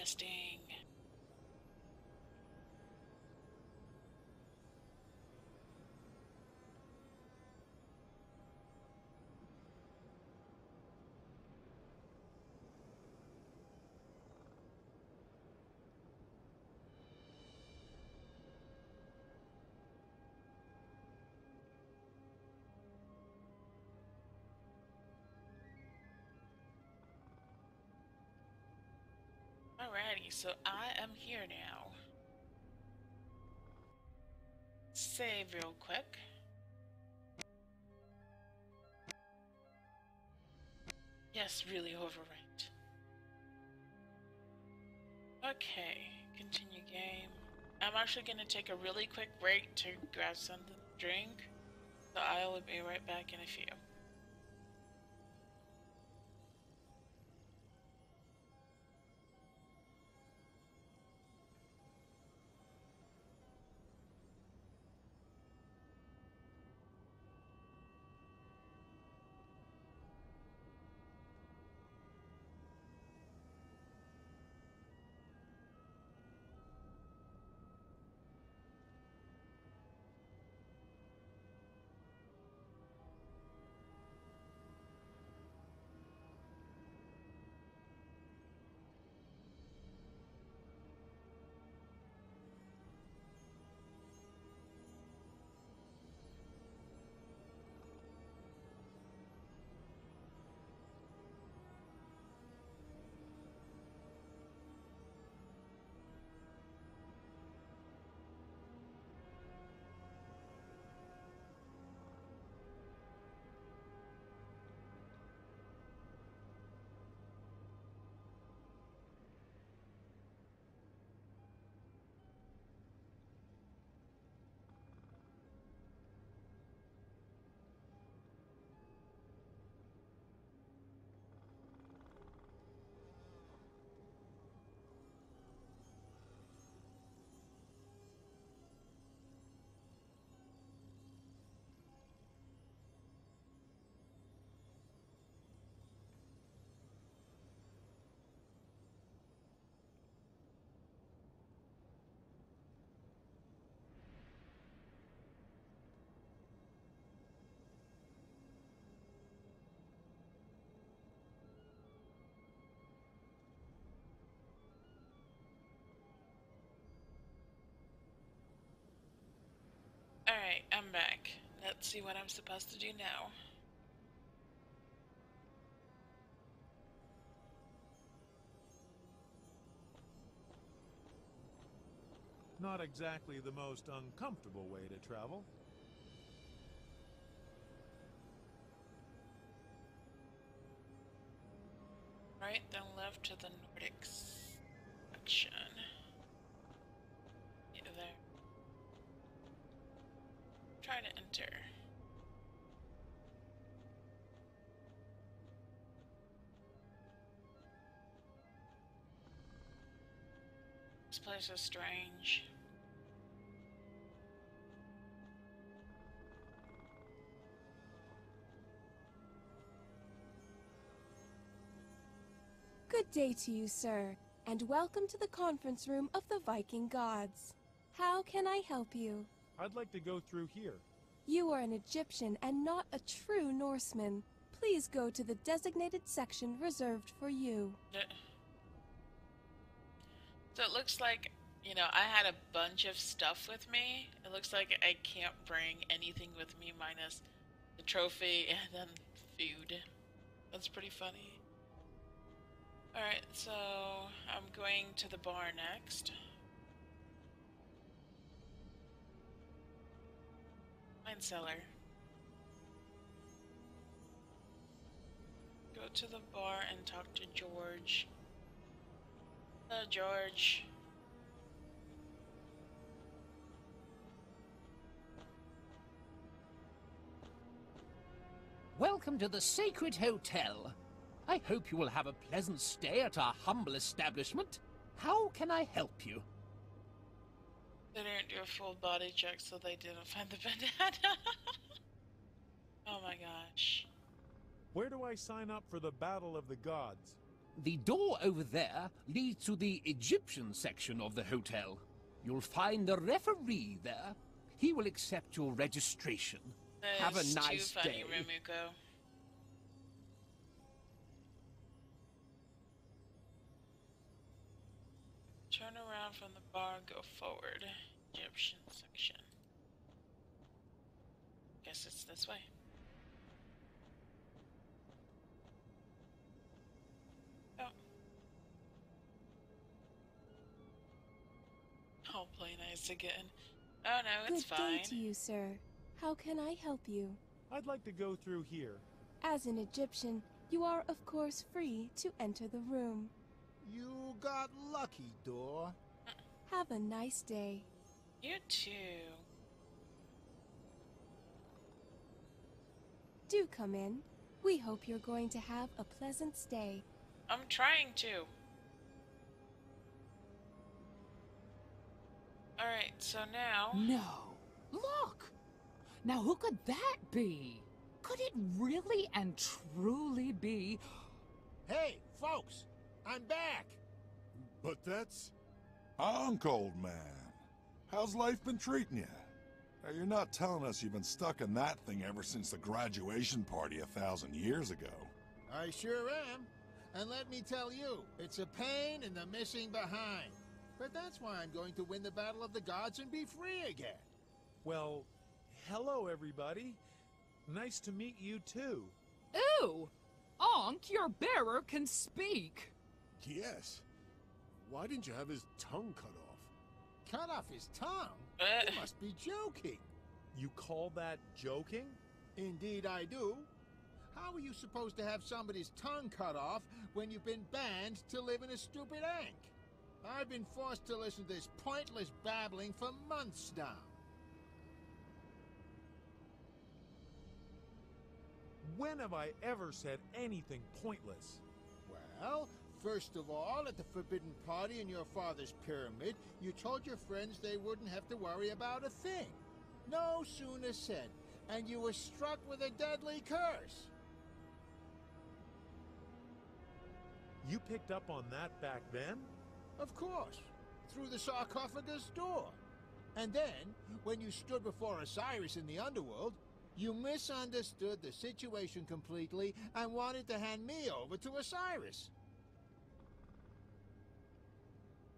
Interesting. Alrighty, so I am here now. Save real quick. Yes, really overranked. Okay, continue game. I'm actually gonna take a really quick break to grab something to drink, so I will be right back in a few. Alright, I'm back. Let's see what I'm supposed to do now. Not exactly the most uncomfortable way to travel. Right, then left to the Nordic section. Yeah, there. Try to enter. This place is strange. Good day to you, sir, and welcome to the conference room of the Viking gods. How can I help you? I'd like to go through here. You are an Egyptian and not a true Norseman. Please go to the designated section reserved for you. So it looks like, you know, I had a bunch of stuff with me. It looks like I can't bring anything with me minus the trophy and then food. That's pretty funny. Alright, so I'm going to the bar next. Wine cellar. Go to the bar and talk to George. Hello, George. Welcome to the Sacred Hotel. I hope you will have a pleasant stay at our humble establishment. How can I help you? They didn't do a full body check, so they didn't find the bandana. Oh my gosh. Where do I sign up for the Battle of the Gods? The door over there leads to the Egyptian section of the hotel. You'll find the referee there. He will accept your registration. Have a nice too funny, day. Remuko. Turn around from the bar, go forward. Egyptian section. Guess it's this way. Oh. I'll play nice again. Oh no, it's Good fine. day to you, sir. How can I help you? I'd like to go through here. As an Egyptian, you are of course free to enter the room. You got lucky, door. Have a nice day. You too. Do come in. We hope you're going to have a pleasant stay. I'm trying to. Alright, so now... No. Look! Now who could that be? Could it really and truly be... Hey, folks! I'm back! But that's... Ankh, old man. How's life been treating you? Now, you're not telling us you've been stuck in that thing ever since the graduation party 1,000 years ago. I sure am. And let me tell you, it's a pain in the missing behind. But that's why I'm going to win the Battle of the Gods and be free again. Well, hello everybody. Nice to meet you too. Ooh! Ankh, your bearer can speak. Yes. Why didn't you have his tongue cut off? Cut off his tongue? You must be joking. You call that joking? Indeed I do. How are you supposed to have somebody's tongue cut off when you've been banned to live in a stupid Ankh? I've been forced to listen to this pointless babbling for months now. When have I ever said anything pointless? Well, first of all, at the forbidden party in your father's pyramid, you told your friends they wouldn't have to worry about a thing. No sooner said, and you were struck with a deadly curse. You picked up on that back then? Of course, through the sarcophagus door. And then, when you stood before Osiris in the underworld, you misunderstood the situation completely and wanted to hand me over to Osiris.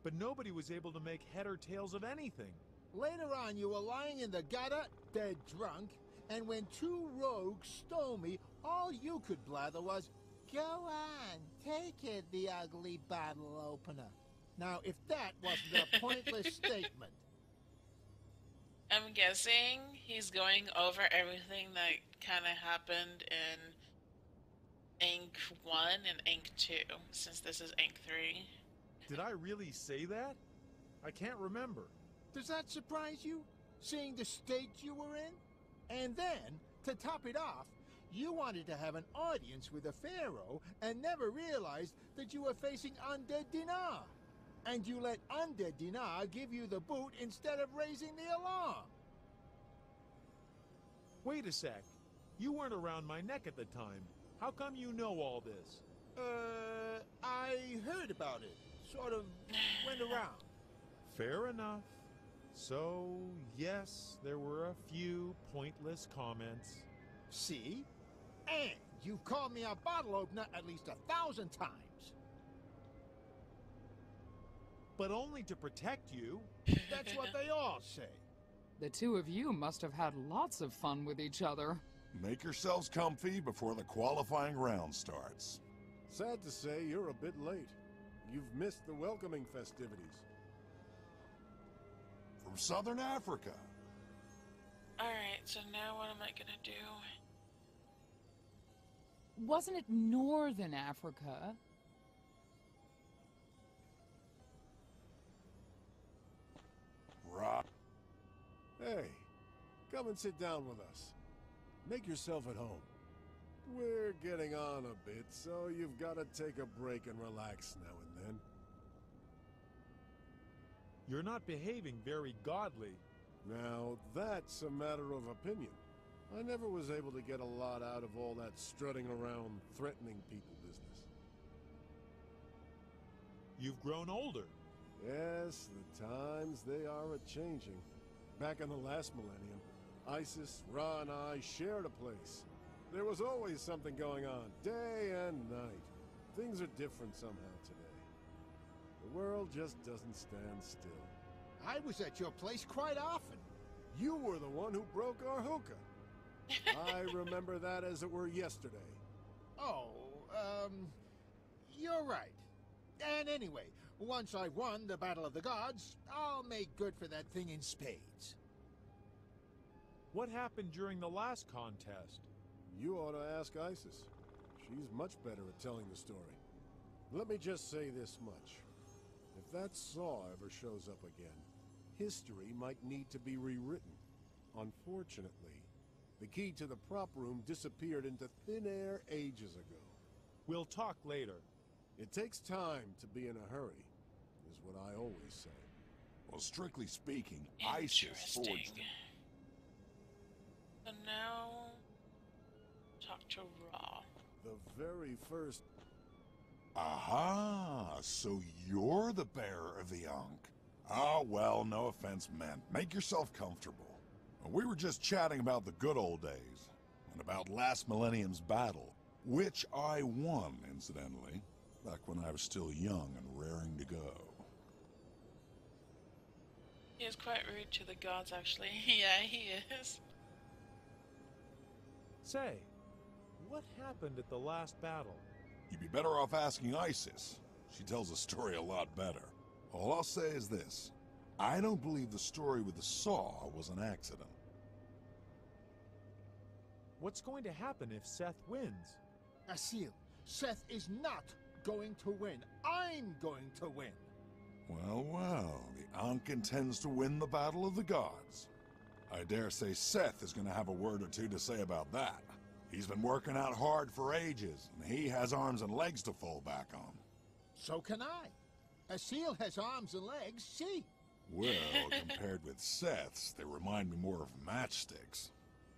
But nobody was able to make head or tails of anything. Later on, you were lying in the gutter, dead drunk, and when two rogues stole me, all you could blather was, "Go on, take it, the ugly bottle opener." Now, if that wasn't a pointless statement. I'm guessing he's going over everything that kind of happened in Ankh 1 and Ankh 2, since this is Ankh 3. Did I really say that? I can't remember. Does that surprise you, seeing the state you were in? And then, to top it off, you wanted to have an audience with a pharaoh and never realized that you were facing Undead Dinar. And you let Undead Dinar give you the boot instead of raising the alarm. Wait a sec. You weren't around my neck at the time. How come you know all this? I heard about it. Sort of went around. Fair enough. So, yes, there were a few pointless comments. See? And you've called me a bottle opener at least 1,000 times. But only to protect you. That's what they all say. The two of you must have had lots of fun with each other. Make yourselves comfy before the qualifying round starts. Sad to say, you're a bit late. You've missed the welcoming festivities. From Southern Africa. Alright, so now what am I gonna do? Wasn't it Northern Africa? Right. Hey, come and sit down with us. Make yourself at home. We're getting on a bit, so you've got to take a break and relax now and then. You're not behaving very godly. Now, that's a matter of opinion. I never was able to get a lot out of all that strutting around, threatening people business. You've grown older. Yes, the times they are a-changing. Back in the last millennium, Isis, Ra, and I shared a place. There was always something going on, day and night. Things are different somehow today. The world just doesn't stand still. I was at your place quite often. You were the one who broke our hookah. I remember that as it were yesterday. Oh, you're right. And anyway, once I've won the Battle of the Gods, I'll make good for that thing in spades. What happened during the last contest? You ought to ask Isis. She's much better at telling the story. Let me just say this much. If that saw ever shows up again, history might need to be rewritten. Unfortunately, the key to the prop room disappeared into thin air ages ago. We'll talk later. It takes time to be in a hurry, is what I always say. Well, strictly speaking, Isis forged it. So now, talk to Ra. The very first... Aha! So you're the bearer of the Ankh. Ah, well, no offense meant. Make yourself comfortable. We were just chatting about the good old days, and about last millennium's battle, which I won, incidentally, back when I was still young and raring to go. He is quite rude to the gods, actually. Yeah, he is. Say, what happened at the last battle? You'd be better off asking Isis. She tells the story a lot better. All I'll say is this. I don't believe the story with the saw was an accident. What's going to happen if Seth wins? Assil, Seth is not going to win. I'm going to win. Well, well, the Ankh intends to win the Battle of the Gods. I dare say Seth is going to have a word or two to say about that. He's been working out hard for ages, and he has arms and legs to fall back on. So can I. Assil has arms and legs, see? Well, compared with Seth's, they remind me more of matchsticks.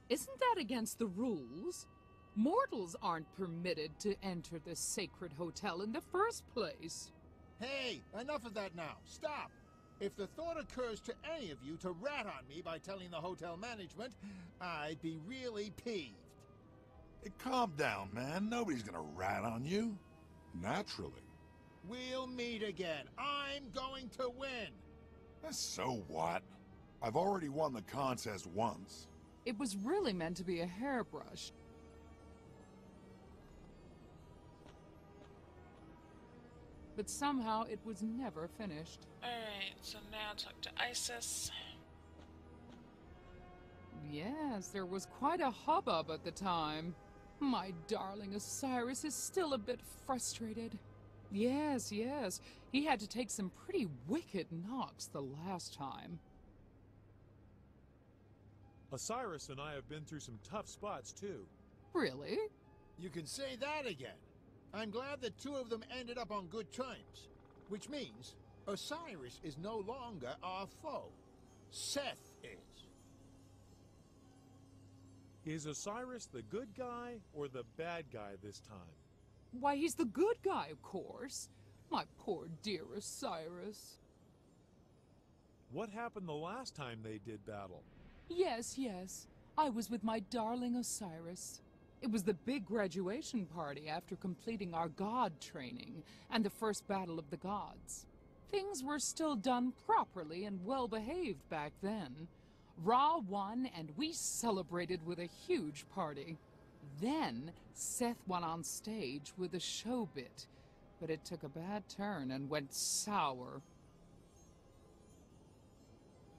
Isn't that against the rules? Mortals aren't permitted to enter this sacred hotel in the first place. Hey, enough of that now. Stop. If the thought occurs to any of you to rat on me by telling the hotel management, I'd be really peeved. Hey, calm down, man. Nobody's gonna rat on you. Naturally. We'll meet again. I'm going to win. So what? I've already won the contest once. It was really meant to be a hairbrush. But somehow it was never finished. Alright, so now talk to Isis. Yes, there was quite a hubbub at the time. My darling Osiris is still a bit frustrated. Yes, yes, he had to take some pretty wicked knocks the last time. Osiris and I have been through some tough spots, too. Really? You can say that again. I'm glad the two of them ended up on good terms. Which means Osiris is no longer our foe. Seth is. Is Osiris the good guy or the bad guy this time? Why, he's the good guy, of course. My poor dear Osiris. What happened the last time they did battle? Yes, yes. I was with my darling Osiris. It was the big graduation party after completing our god training and the first battle of the gods. Things were still done properly and well behaved back then. Ra won and we celebrated with a huge party. Then Seth went on stage with a show bit, but it took a bad turn and went sour.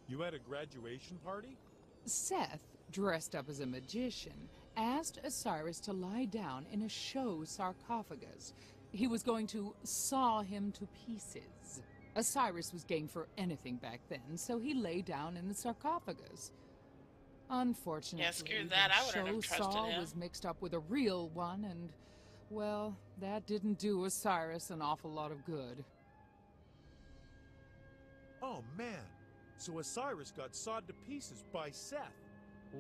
You had a graduation party? Seth, dressed up as a magician, asked Osiris to lie down in a show sarcophagus. He was going to saw him to pieces. Osiris was game for anything back then, so he lay down in the sarcophagus. Unfortunately, Yeah, screw that. I wouldn't have the show trusted saw him. was mixed up with a real one, and, well, that didn't do Osiris an awful lot of good. Oh, man. So Osiris got sawed to pieces by Seth,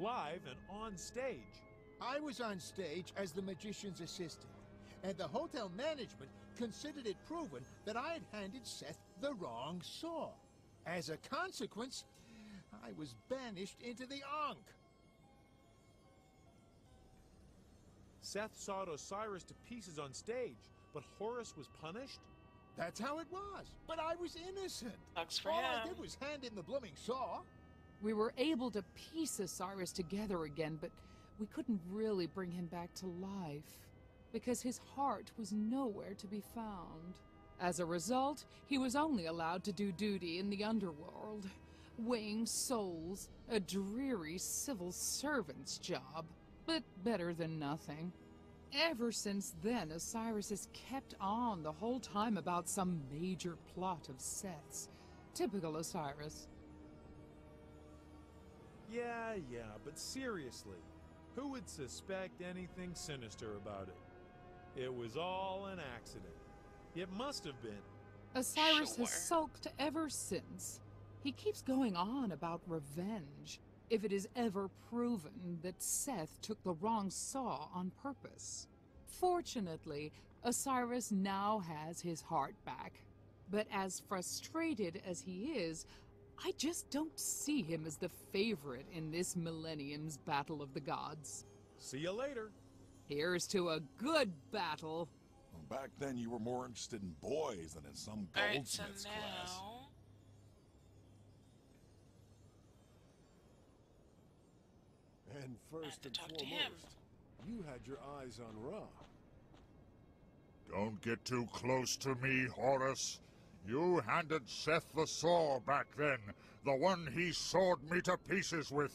live and on stage. I was on stage as the magician's assistant, and the hotel management considered it proven that I had handed Seth the wrong saw. As a consequence, I was banished into the Ankh. Seth sawed Osiris to pieces on stage, but Horus was punished? That's how it was. But I was innocent. Sucks for All him. I did was hand in the blooming saw. We were able to piece Osiris together again, but we couldn't really bring him back to life, because his heart was nowhere to be found. As a result, he was only allowed to do duty in the underworld, weighing souls, a dreary civil servant's job, but better than nothing. Ever since then, Osiris has kept on the whole time about some major plot of Seth's. Typical Osiris. Yeah, but seriously, who would suspect anything sinister about it? It was all an accident. It must have been. Osiris has Sure. sulked ever since. He keeps going on about revenge, if it is ever proven that Seth took the wrong saw on purpose. Fortunately, Osiris now has his heart back. But as frustrated as he is, I just don't see him as the favorite in this millennium's Battle of the Gods. See you later. Here's to a good battle. Well, back then you were more interested in boys than in some Alright, so goldsmith's class. now... And first to and talk foremost, to him. you had your eyes on Ra. Don't get too close to me, Horus. You handed Seth the saw back then, the one he sawed me to pieces with.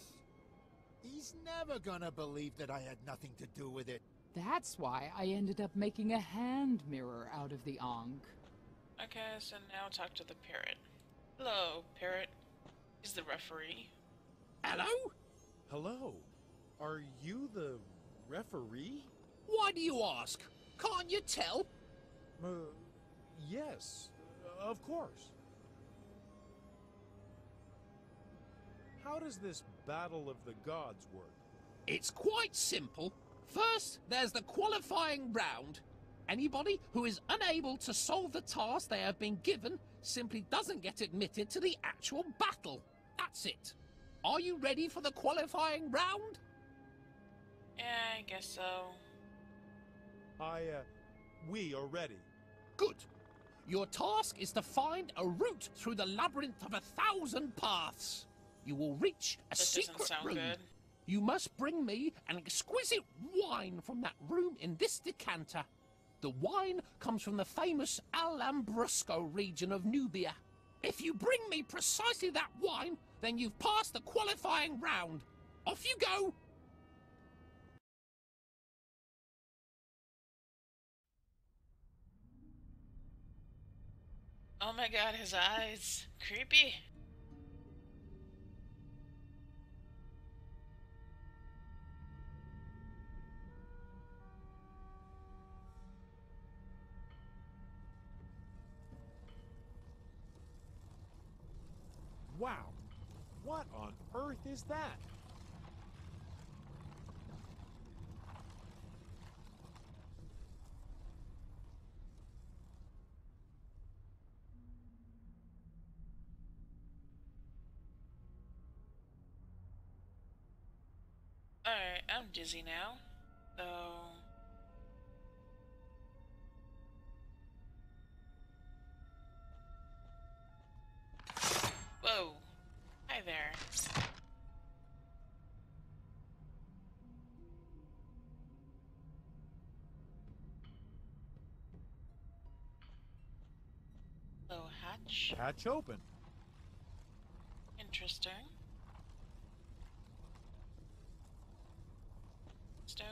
He's never gonna believe that I had nothing to do with it. That's why I ended up making a hand mirror out of the Ankh. Okay, so now talk to the parrot. Hello, parrot. He's the referee. Hello? Hello. Are you the referee? Why do you ask? Can't you tell? Yes, of course. How does this Battle of the Gods work? It's quite simple. First, there's the qualifying round. Anybody who is unable to solve the task they have been given simply doesn't get admitted to the actual battle. That's it. Are you ready for the qualifying round? Yeah, I guess so. We are ready. Good. Your task is to find a route through the labyrinth of 1,000 paths. You will reach a That doesn't secret sound room. good. You must bring me an exquisite wine from that room in this decanter. The wine comes from the famous Al-Lambrusco region of Nubia. If you bring me precisely that wine, then you've passed the qualifying round. Off you go! Oh my god, his eyes. Creepy. Wow. What on earth is that? Alright, I'm dizzy now. So... Whoa. Hi there. Hello, hatch. Hatch open. Interesting. Stone.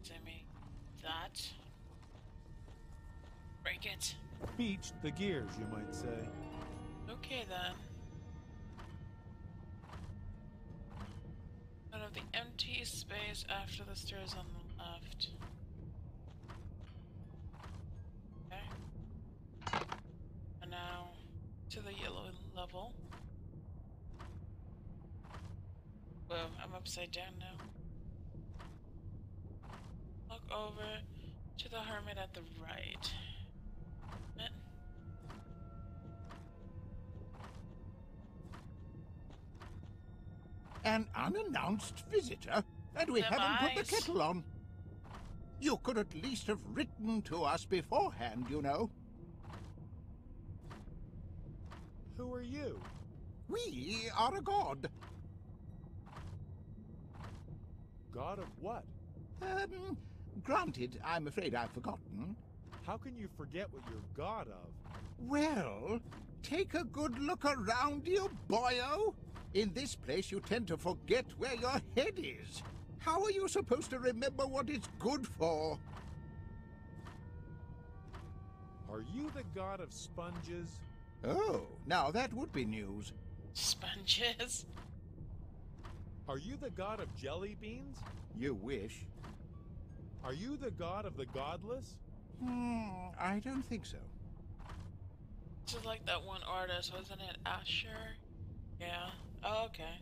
Send me that. Break it. Beached the gears, you might say. Okay then. Out of the empty space after the stairs on the left. Okay. And now to the yellow level. Whoa. Whoa, I'm upside down now. Look over to the hermit at the right. An unannounced visitor? And we Them haven't put the eyes. kettle on. You could at least have written to us beforehand, you know. Who are you? We are a god. God of what? Granted, I'm afraid I've forgotten. How can you forget what you're god of? Well, take a good look around you, boyo. In this place, you tend to forget where your head is. How are you supposed to remember what it's good for? Are you the god of sponges? Oh, now that would be news. Sponges. Are you the god of jelly beans? You wish. Are you the god of the godless? I don't think so. This is like that one artist, wasn't it? Asher? Yeah. Oh, okay.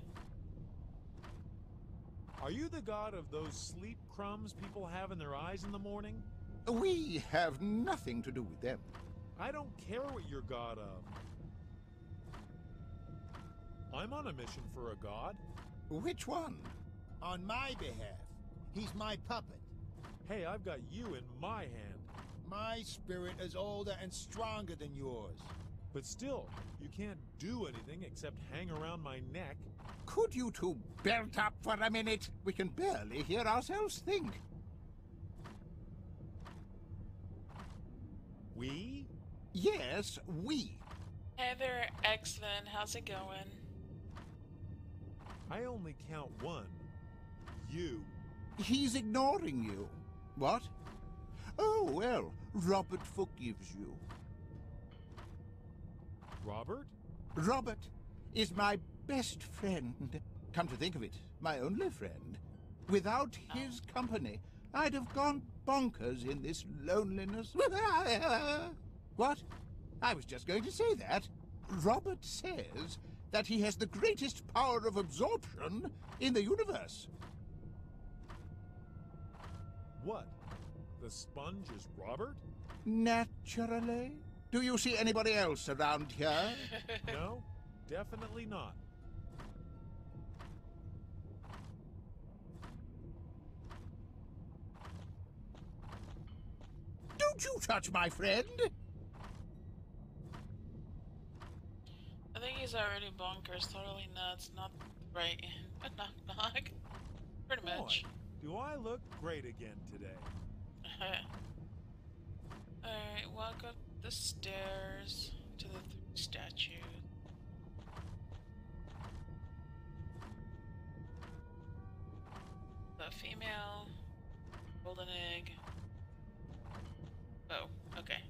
Are you the god of those sleep crumbs people have in their eyes in the morning? We have nothing to do with them. I don't care what you're god of. I'm on a mission for a god. Which one? On my behalf. He's my puppet. Hey, I've got you in my hand. My spirit is older and stronger than yours. But still, you can't do anything except hang around my neck. Could you two belt up for a minute? We can barely hear ourselves think. We? Yes, we. Hey there, X-Men. How's it going? I only count one. You. He's ignoring you. What? Oh, well, Robert forgives you. Robert? Robert is my best friend. Come to think of it, my only friend. Without his company, I'd have gone bonkers in this loneliness. What? I was just going to say that. Robert says that he has the greatest power of absorption in the universe. What? The sponge is Robert? Naturally. Do you see anybody else around here? No, definitely not. Don't you touch my friend! I think he's already bonkers, totally nuts, not right. Knock knock. Pretty much. Boy, do I look great again today? Alright, walk up the stairs to the three statues. The female, golden egg. Oh, okay.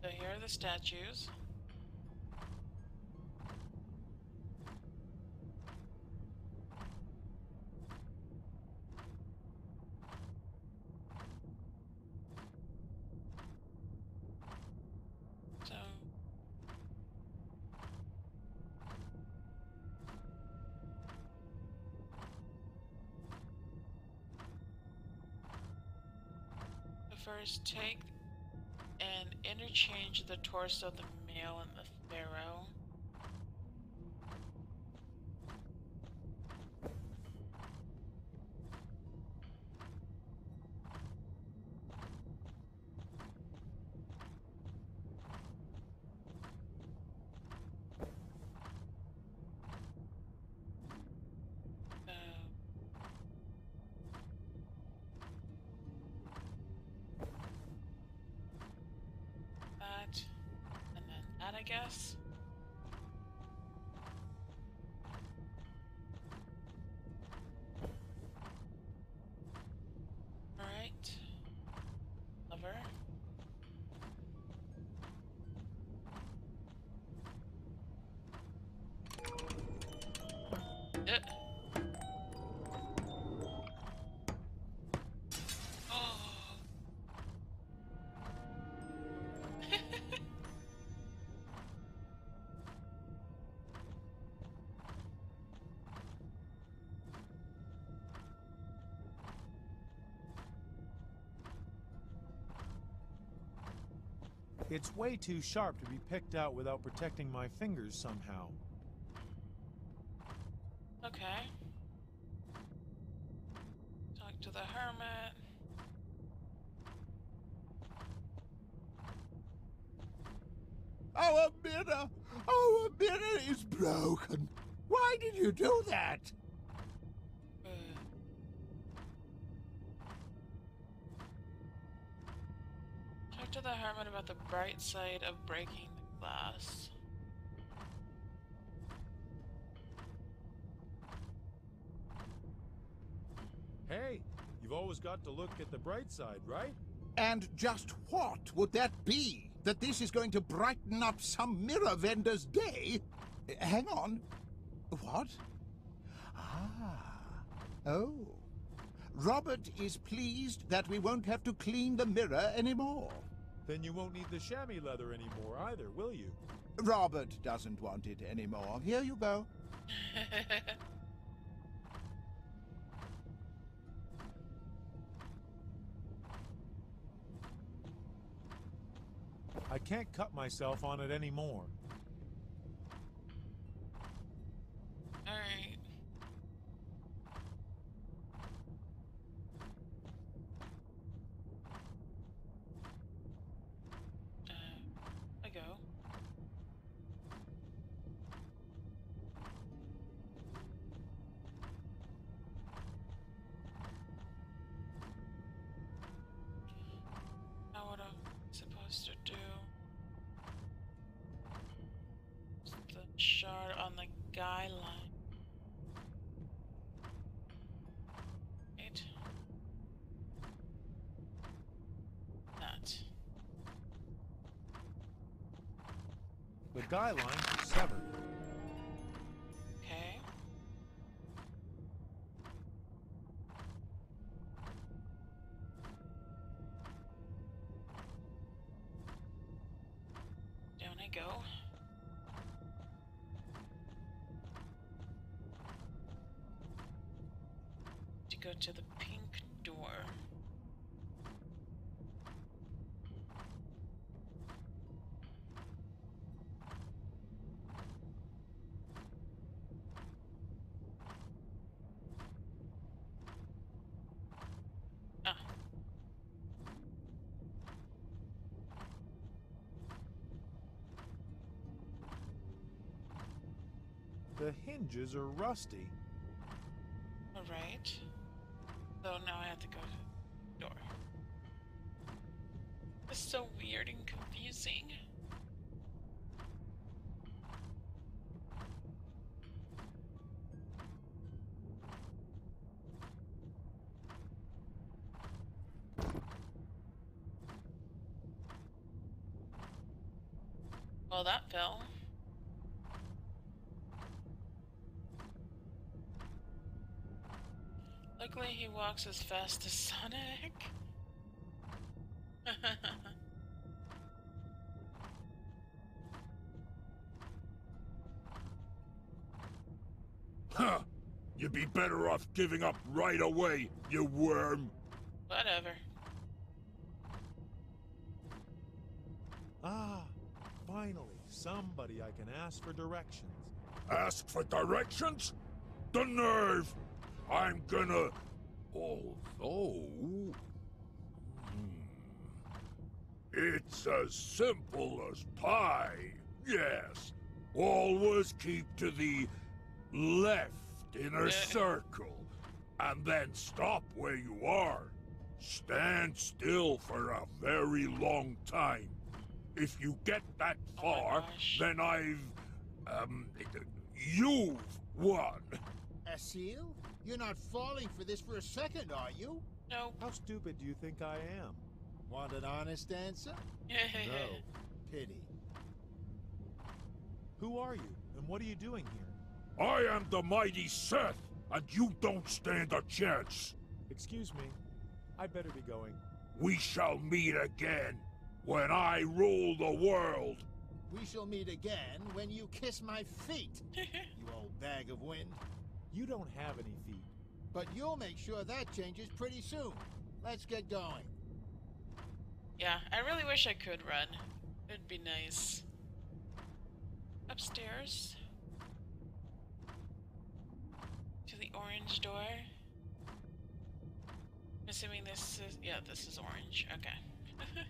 So here are the statues. So first take and interchange the torso of the male and the pharaoh. That, and then that, I guess. Alright. Lover. Oh. It's way too sharp to be picked out without protecting my fingers somehow. Okay. Talk to the hermit. Our mirror is broken. Why did you do that? Talk to the hermit about the bright side of breaking the glass. Hey, you've always got to look at the bright side, right? And just what would that be? That this is going to brighten up some mirror vendor's day? Hang on. What? Oh. Robert is pleased that we won't have to clean the mirror anymore. Then you won't need the chamois leather anymore either, will you? Robert doesn't want it anymore. Here you go. I can't cut myself on it anymore. Alright. I go. Now what I'm supposed to do? The shard on the guy line. Right. That. The guy lines are severed. Okay. Down I go. To go to the pink door. Ah. The hinges are rusty. Alright. So now I have to go to the door. It's so weird and confusing. Well, that fell. Luckily, he walks as fast as Sonic. Huh! You'd be better off giving up right away, you worm! Whatever. Ah, finally, somebody I can ask for directions. Ask for directions? The nerve! I'm gonna... Although... It's as simple as pie. Yes. Always keep to the left in a circle, and then stop where you are. Stand still for a very long time. If you get that far, then you've won. Assil? You're not falling for this for a second, are you? Nope. How stupid do you think I am? Want an honest answer? No. Pity. Who are you, and what are you doing here? I am the mighty Seth, and you don't stand a chance. Excuse me. I'd better be going. We shall meet again, when I rule the world. We shall meet again when you kiss my feet, you old bag of wind. You don't have any feet. But you'll make sure that changes pretty soon. Let's get going. Yeah, I really wish I could run. It'd be nice. Upstairs. To the orange door. I'm assuming this is... yeah, this is orange. Okay.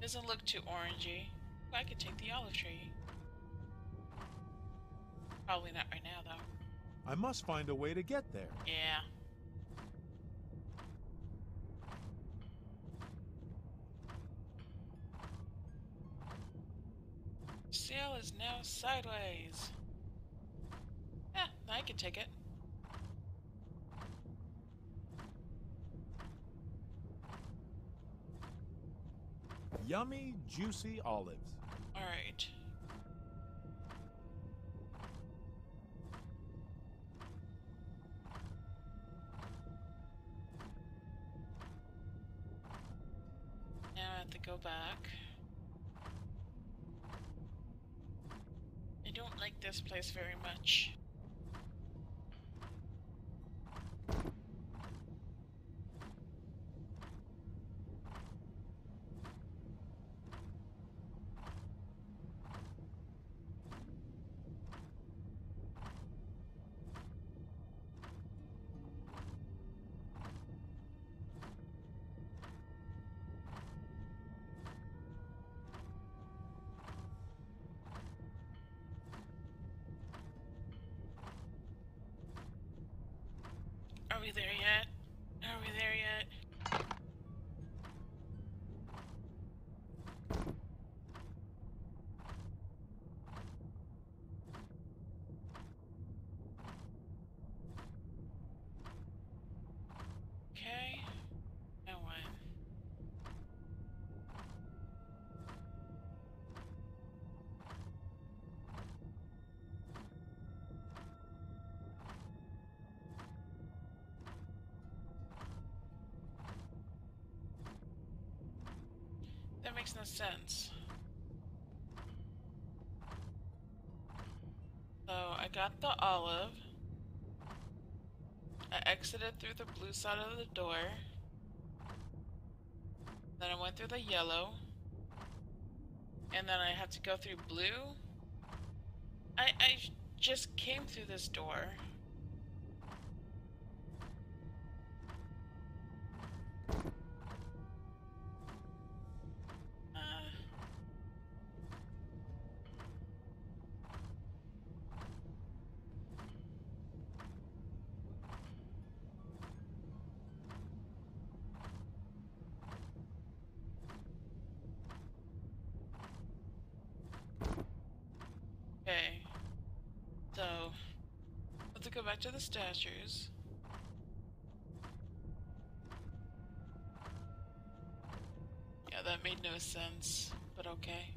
Doesn't look too orangey. I could take the olive tree. Probably not right now, though. I must find a way to get there. Yeah. Sail is now sideways. Yeah, I can take it. Yummy, juicy olives. Alright. Now I have to go back. I don't like this place very much. Are we there yet? Are we there yet? Okay. Now what? That makes no sense. So I got the olive. I exited through the blue side of the door. Then I went through the yellow. And then I had to go through blue. I just came through this door. Okay, so let's go back to the statues. Yeah, that made no sense, but okay.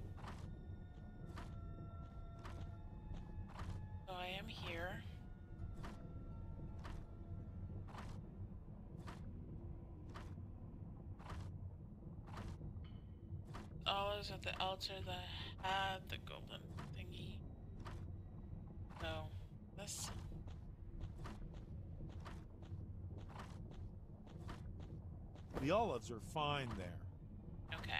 So I am here. Olives at the altar that had the golden thingy. No, this. The olives are fine there. Okay.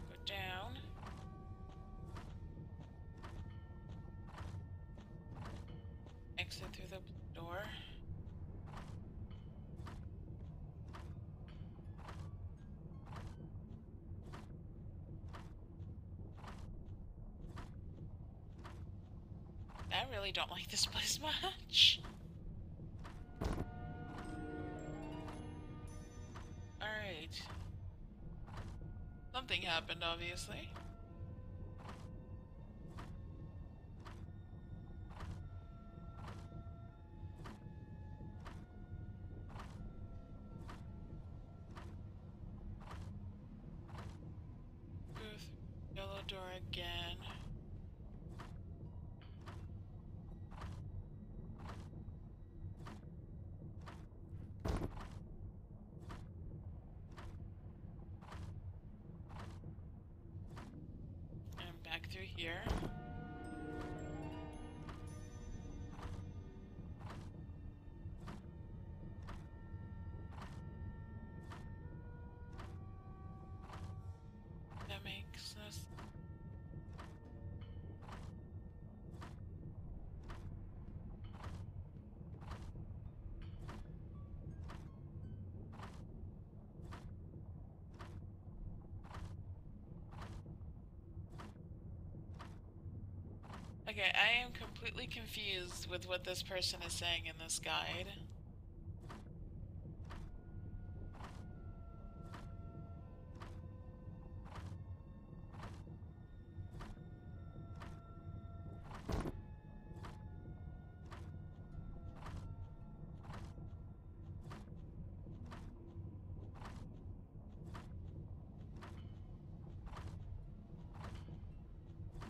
Go down. Exit through the door. I really don't like this place much. Alright. Something happened, obviously. Go through yellow door again. Back through here. Okay, I am completely confused with what this person is saying in this guide.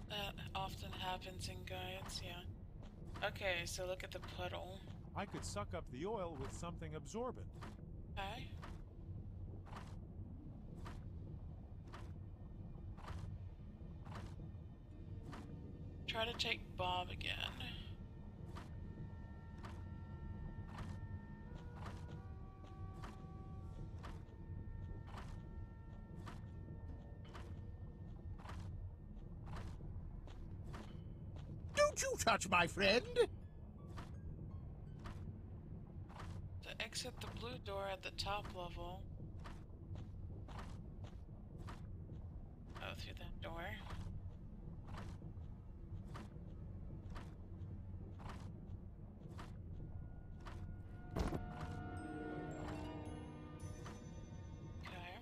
That often happens in guides, yeah. Okay, so look at the puddle. I could suck up the oil with something absorbent. Okay. Try to take Bob again. Don't you touch my friend! To exit the blue door at the top level. Go through that door. Okay.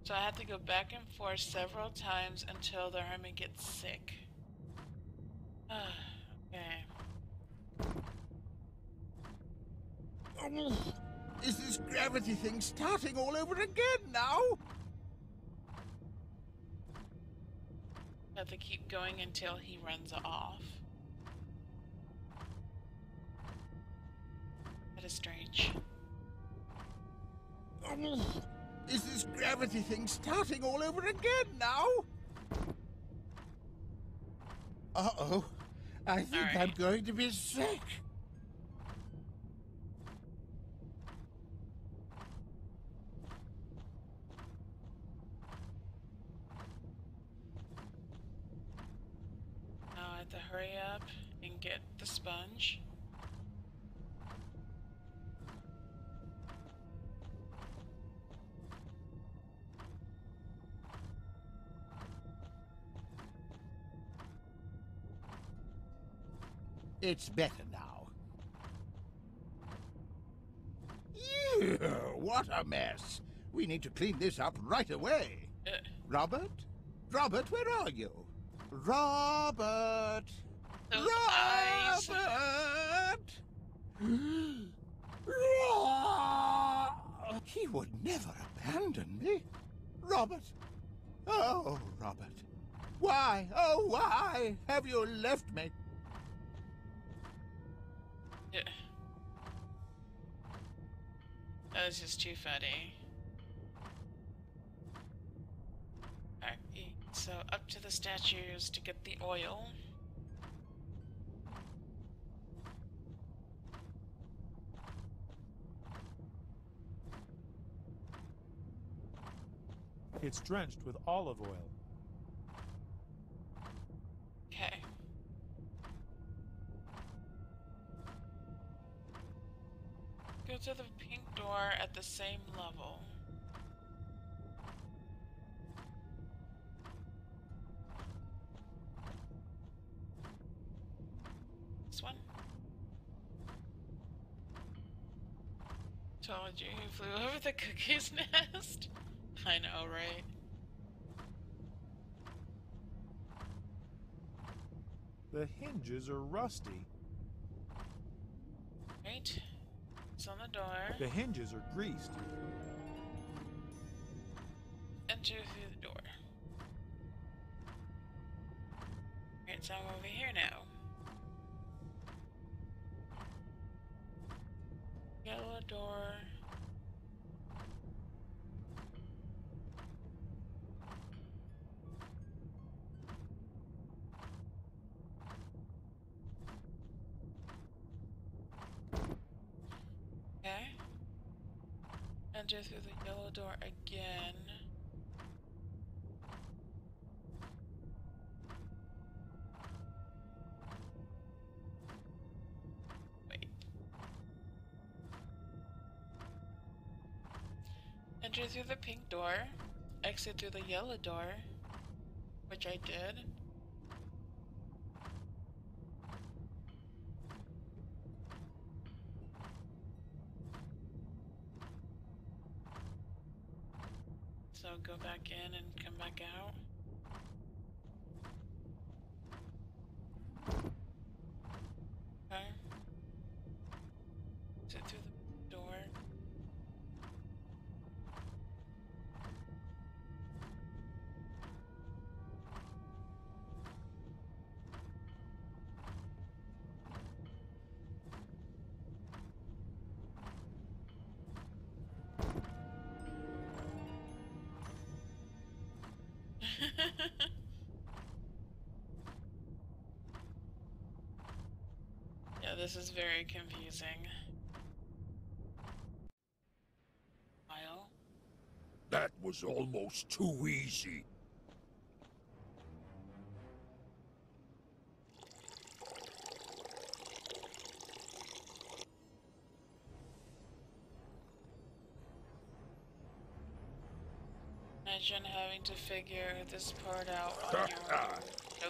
So I have to go back and forth several times until the hermit gets sick. Okay. Oh, is this gravity thing starting all over again now? Have to keep going until he runs off. That is strange. Oh, is this gravity thing starting all over again now? Uh-oh. I think Alright. I'm going to be sick. Now I have to hurry up and get the sponge. It's better now. Ew, what a mess. We need to clean this up right away. Robert? Robert, where are you? Robert! Those eyes. He would never abandon me. Robert! Oh, Robert. Why, oh, why have you left me? Yeah. That was just too funny. Alright, so up to the statues to get the oil. It's drenched with olive oil. Okay. Go to the pink door at the same level. This one? Told you he flew over the cuckoo's nest. I know, right? The hinges are rusty. Right. It's on the door. The hinges are greased. Enter through the door. Right, so I'm over here now. Yellow door. Okay. Enter through the yellow door again. Wait. Enter through the pink door, exit through the yellow door, which I did. So go back in and come back out. Okay. Sit through the door. Yeah, this is very confusing. That was almost too easy. Imagine having to figure this part out on your own.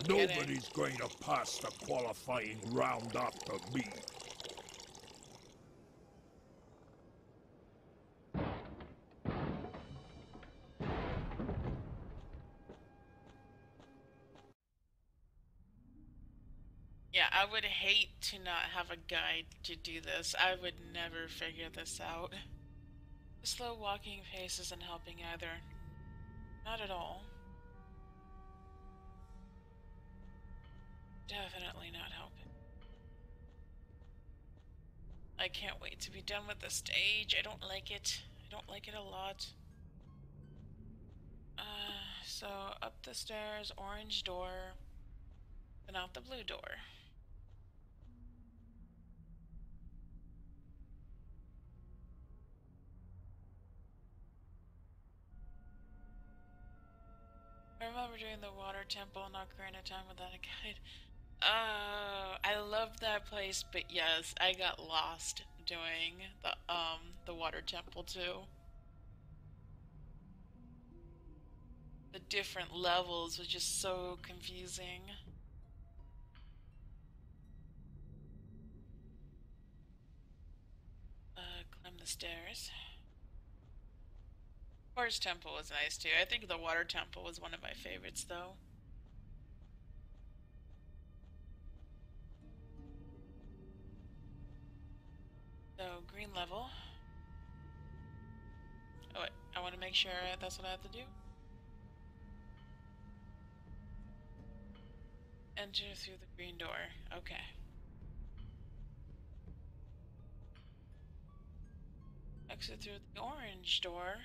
No Nobody's going to pass the qualifying round after me. Yeah, I would hate to not have a guide to do this. I would never figure this out. The slow walking pace isn't helping either. Not at all. Definitely not helping. I can't wait to be done with the stage. I don't like it. I don't like it a lot. So up the stairs, orange door, then out the blue door. I remember doing the water temple, not granted time without a guide. Oh, I love that place, but yes, I got lost doing the water temple too. The different levels was just so confusing. Climb the stairs. Horse temple was nice too. I think the water temple was one of my favorites though. So, green level. Oh wait, I want to make sure that's what I have to do. Enter through the green door. Okay. Exit through the orange door.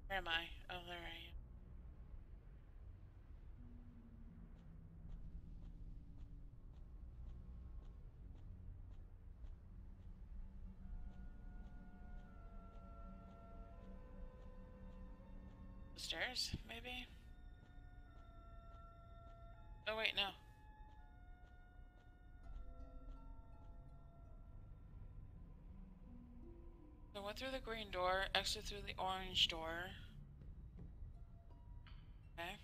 Where am I? Oh, there I am. The stairs, maybe? Oh wait, no. So I went through the green door, exit through the orange door. Okay.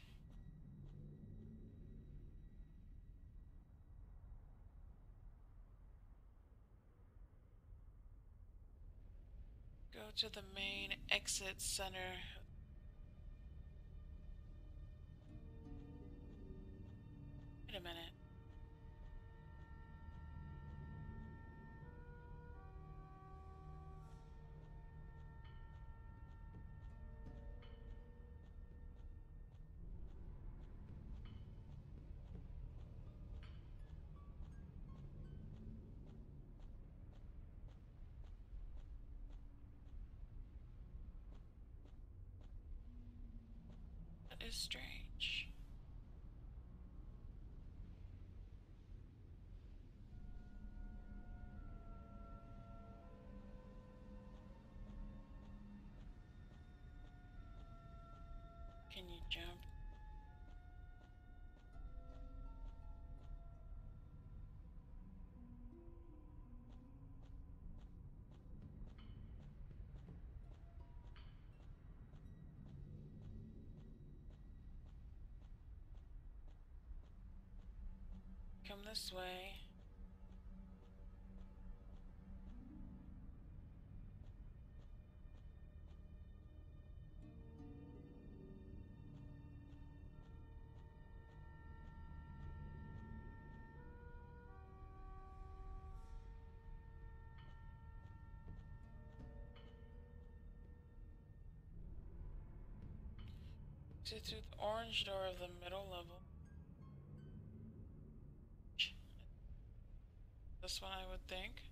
Go to the main exit center. Wait a minute. That is strange. Can you jump? this way. Exit through the orange door of the middle level. This one, I would think.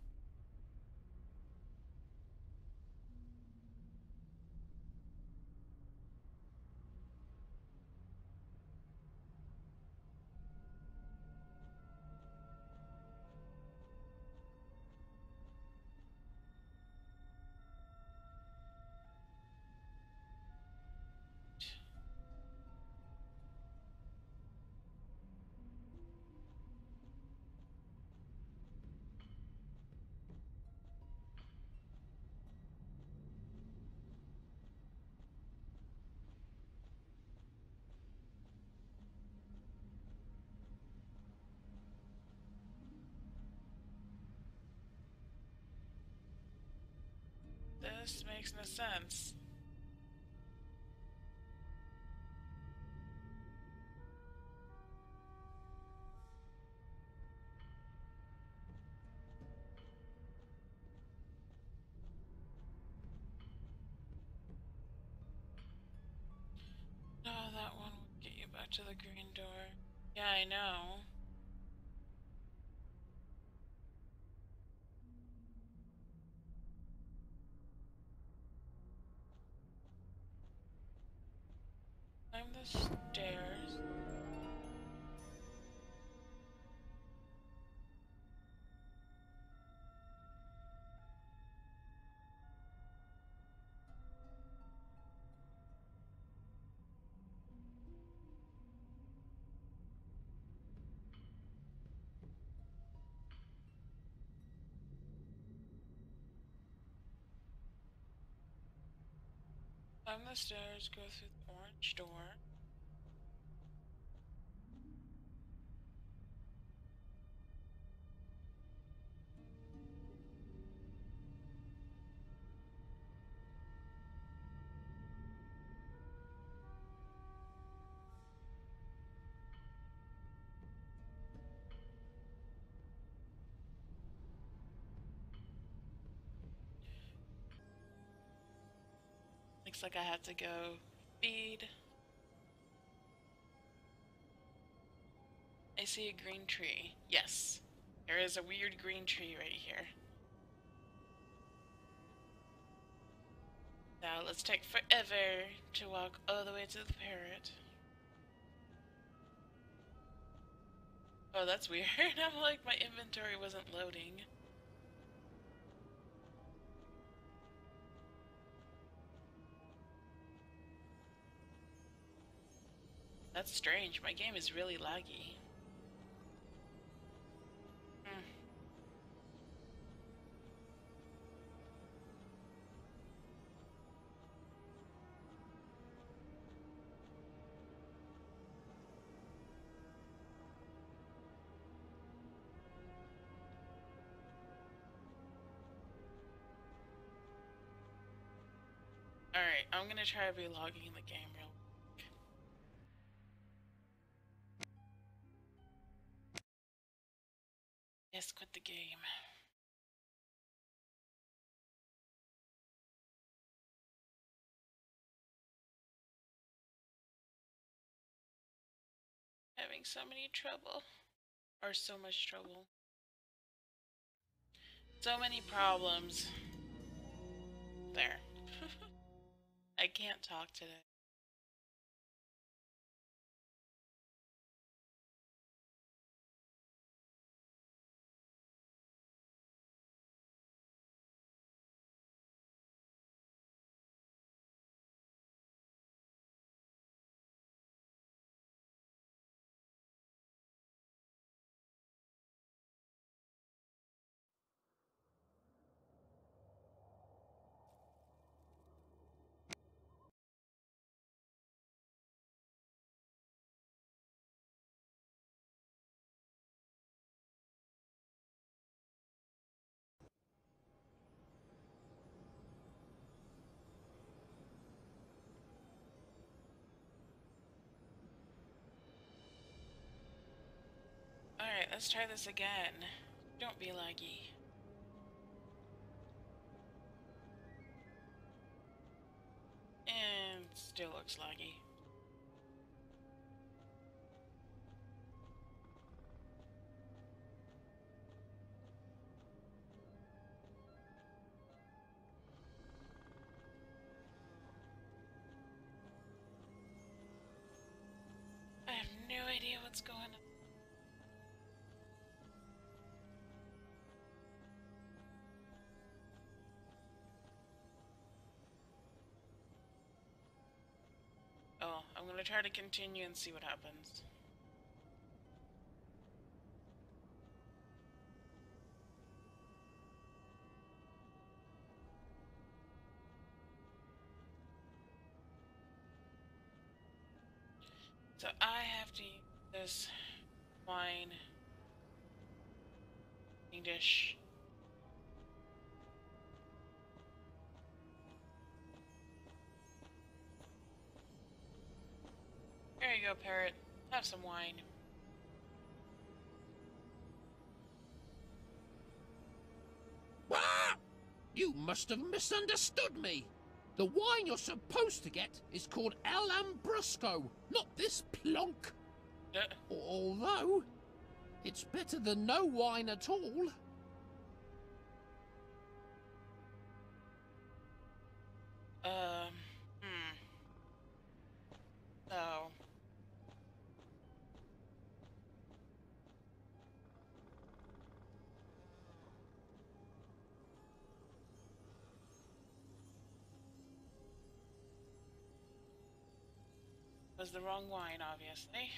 This makes no sense. No, that one would get you back to the green door. Yeah, I know. Climb the stairs. Climb the stairs, go through the orange door. Looks like I have to go feed. I see a green tree. Yes. There is a weird green tree right here. Now let's take forever to walk all the way to the parrot. Oh, that's weird. I'm like, my inventory wasn't loading. That's strange. My game is really laggy. Alright, I'm gonna try relogging the game real quick. Yes, quit the game. Having so many trouble. Or so much trouble. So many problems. There. I can't talk today. let's try this again. Don't be laggy. And still looks laggy. I have no idea what's going on. Oh, I'm gonna try to continue and see what happens. So I have to use this wine dish. There you go, parrot. Have some wine. Ah! You must have misunderstood me. The wine you're supposed to get is called El Ambrusco, not this plonk. Although, it's better than no wine at all. So... was the wrong wine, obviously.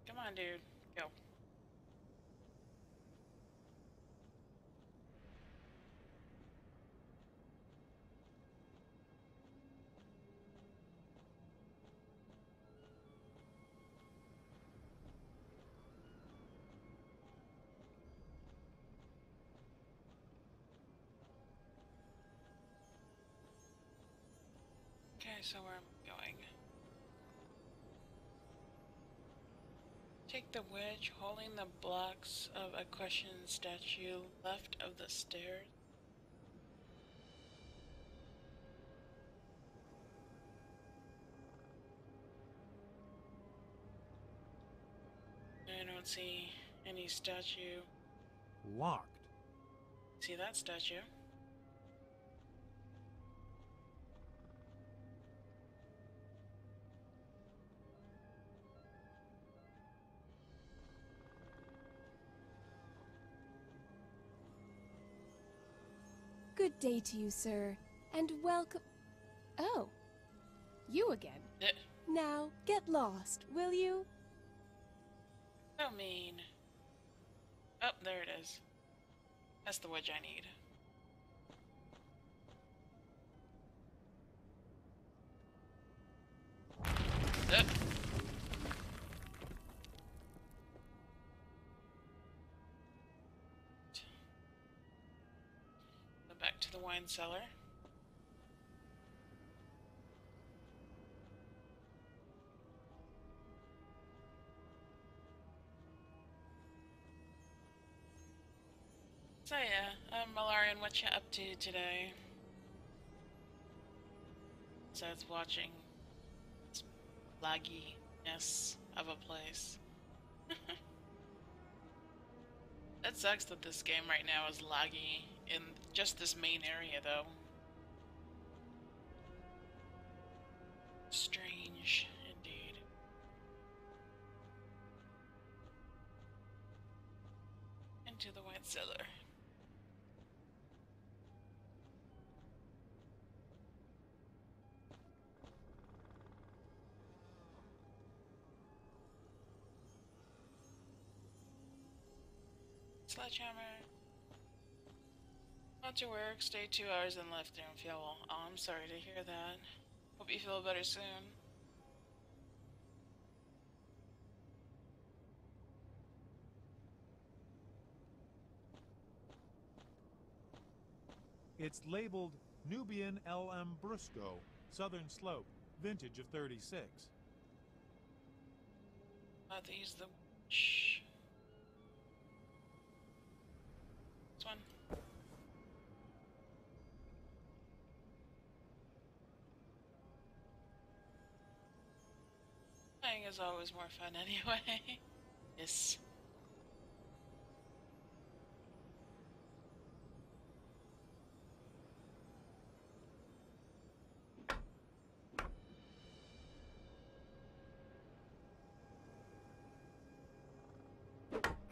Come on, dude. Go. Okay, so where am I going? Take the wedge holding the blocks of a question statue left of the stairs. I don't see any statue. Locked. See that statue? Good day to you, sir, and welcome. Oh, you again. Now, get lost, will you? So mean. Oh, there it is. That's the wedge I need. Go back to the wine cellar. So yeah, Malarian, what you up to today? Besides watching this lagginess of a place. It sucks that this game right now is laggy in just this main area, though. Strange, indeed. Into the wine cellar. Sledgehammer. Went to work, stayed 2 hours and left there and feel well. Oh, I'm sorry to hear that. Hope you feel better soon. It's labeled Nubian El Ambrusco, Southern Slope, vintage of 36. Are these the... Shh. This one. Playing is always more fun anyway. Yes.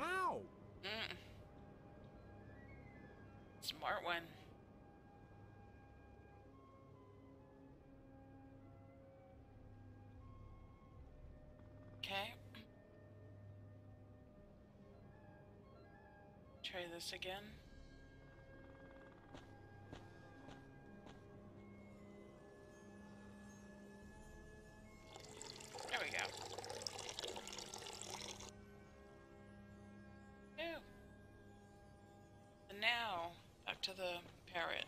Ow! Smart one. Okay. Try this again. There we go. Ew. And now, back to the parrot.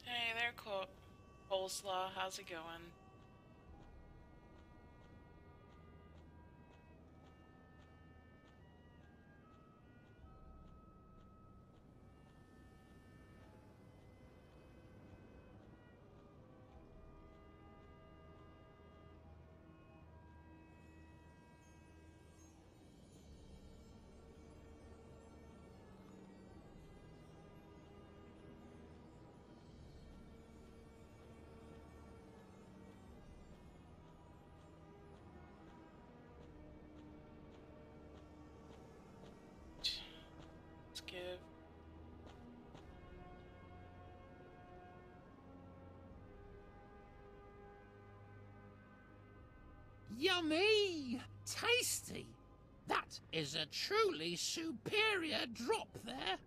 Hey there, Coleslaw. How's it going? Let's give... Yummy! Tasty! That is a truly superior drop there.